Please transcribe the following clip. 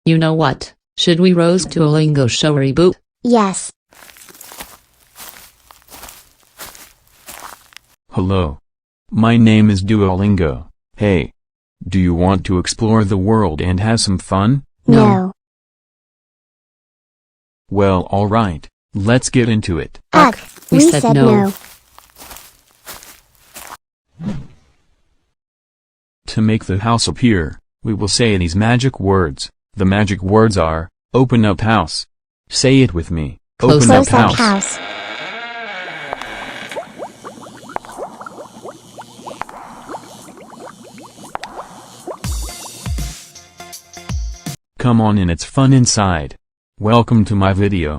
You know what? Should we roast Duolingo show Reboot? Yes. Hello. My name is Duolingo. Hey. Do you want to explore the world and have some fun? No. Well, alright. Let's get into it. Ugh, we said no. To make the house appear, we will say these magic words. The magic words are, open up house. Say it with me. Close Open up Close up house. house. Come on in, it's fun inside. Welcome to my video.